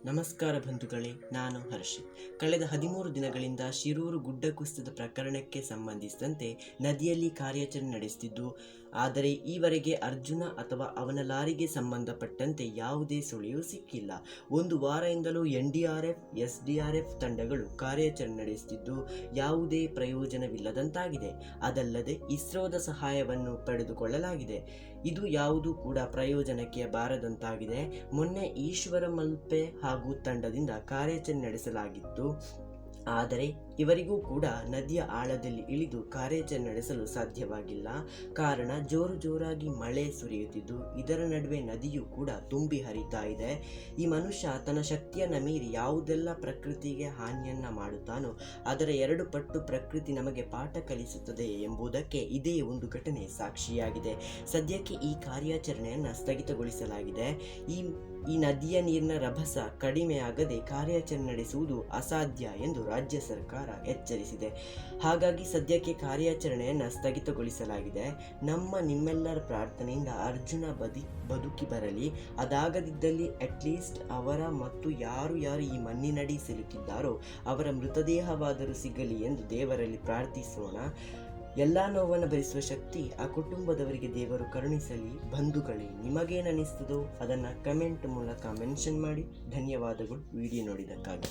ನಮಸ್ಕಾರ ಬಂಧುಗಳೇ, ನಾನು ಹರ್ಷಿತ್. ಕಳೆದ 13 ದಿನಗಳಿಂದ ಶಿರೂರು ಗುಡ್ಡ ಕುಸಿತದ ಪ್ರಕರಣಕ್ಕೆ ಸಂಬಂಧಿಸಿದಂತೆ ನದಿಯಲ್ಲಿ ಕಾರ್ಯಾಚರಣೆ ನಡೆಸುತ್ತಿದ್ದು, ಆದರೆ ಈವರೆಗೆ ಅರ್ಜುನ ಅಥವಾ ಅವನ ಲಾರಿಗೆ ಸಂಬಂಧಪಟ್ಟಂತೆ ಯಾವುದೇ ಸುಳಿವು ಸಿಕ್ಕಿಲ್ಲ. ಒಂದು ವಾರದಿಂದಲೂ NDRF, SDRF ತಂಡಗಳು ಕಾರ್ಯಾಚರಣೆ ನಡೆಸುತ್ತಿದ್ದು ಯಾವುದೇ ಪ್ರಯೋಜನವಿಲ್ಲದಂತಾಗಿದೆ. ಅದಲ್ಲದೆ ಇಸ್ರೋದ ಸಹಾಯವನ್ನು ಪಡೆದುಕೊಳ್ಳಲಾಗಿದೆ. ಇದು ಯಾವುದೂ ಕೂಡ ಪ್ರಯೋಜನಕ್ಕೆ ಬಾರದಂತಾಗಿದೆ. ಮೊನ್ನೆ ಈಶ್ವರ ಮಲ್ಪೆ ಹಾಗೂ ತಂಡದಿಂದ ಕಾರ್ಯಾಚರಣೆ ನಡೆಸಲಾಗಿತ್ತು. ಆದರೆ ಇವರಿಗೂ ಕೂಡ ನದಿಯ ಆಳದಲ್ಲಿ ಇಳಿದು ಕಾರ್ಯಾಚರಣೆ ನಡೆಸಲು ಸಾಧ್ಯವಾಗಿಲ್ಲ. ಕಾರಣ ಜೋರಾಗಿ ಮಳೆ ಸುರಿಯುತ್ತಿದ್ದು, ಇದರ ನಡುವೆ ನದಿಯು ಕೂಡ ತುಂಬಿ ಹರಿತಾ ಇದೆ. ಈ ಮನುಷ್ಯ ತನ್ನ ಶಕ್ತಿಯನ್ನು ಮೀರಿ ಯಾವುದೆಲ್ಲ ಪ್ರಕೃತಿಗೆ ಹಾನಿಯನ್ನ ಮಾಡುತ್ತಾನೋ ಅದರ 2 ಪಟ್ಟು ಪ್ರಕೃತಿ ನಮಗೆ ಪಾಠ ಕಲಿಸುತ್ತದೆ ಎಂಬುದಕ್ಕೆ ಇದೇ ಒಂದು ಘಟನೆ ಸಾಕ್ಷಿಯಾಗಿದೆ. ಸದ್ಯಕ್ಕೆ ಈ ಕಾರ್ಯಾಚರಣೆಯನ್ನು ಸ್ಥಗಿತಗೊಳಿಸಲಾಗಿದೆ. ಈ ನದಿಯ ನೀರಿನ ರಭಸ ಕಡಿಮೆಯಾಗದೆ ಕಾರ್ಯಾಚರಣೆ ನಡೆಸುವುದು ಅಸಾಧ್ಯ ಎಂದು ರಾಜ್ಯ ಸರ್ಕಾರ ಎಚ್ಚರಿಸಿದೆ. ಹಾಗಾಗಿ ಸದ್ಯಕ್ಕೆ ಕಾರ್ಯಾಚರಣೆಯನ್ನು ಸ್ಥಗಿತಗೊಳಿಸಲಾಗಿದೆ. ನಿಮ್ಮೆಲ್ಲರ ಪ್ರಾರ್ಥನೆಯಿಂದ ಅರ್ಜುನ ಬದುಕಿ ಬರಲಿ. ಅದಾಗದಿದ್ದಲ್ಲಿ ಅಟ್ಲೀಸ್ಟ್ ಅವರ ಮತ್ತು ಯಾರು ಈ ಮಣ್ಣಿನಡಿ ಸಿಲುಕಿದ್ದಾರೋ ಅವರ ಮೃತದೇಹವಾದರೂ ಸಿಗಲಿ ಎಂದು ದೇವರಲ್ಲಿ ಪ್ರಾರ್ಥಿಸೋಣ. ಎಲ್ಲ ನೋವನ್ನು ಭರಿಸುವ ಶಕ್ತಿ ಆ ಕುಟುಂಬದವರಿಗೆ ದೇವರು ಕರುಣಿಸಲಿ. ಬಂಧುಗಳೇ, ನಿಮಗೇನನಿಸ್ತದೋ ಅದನ್ನು ಕಮೆಂಟ್ ಮೂಲಕ ಮೆನ್ಷನ್ ಮಾಡಿ. ಧನ್ಯವಾದಗಳು ವಿಡಿಯೋ ನೋಡಿದ್ದಕ್ಕಾಗಿ.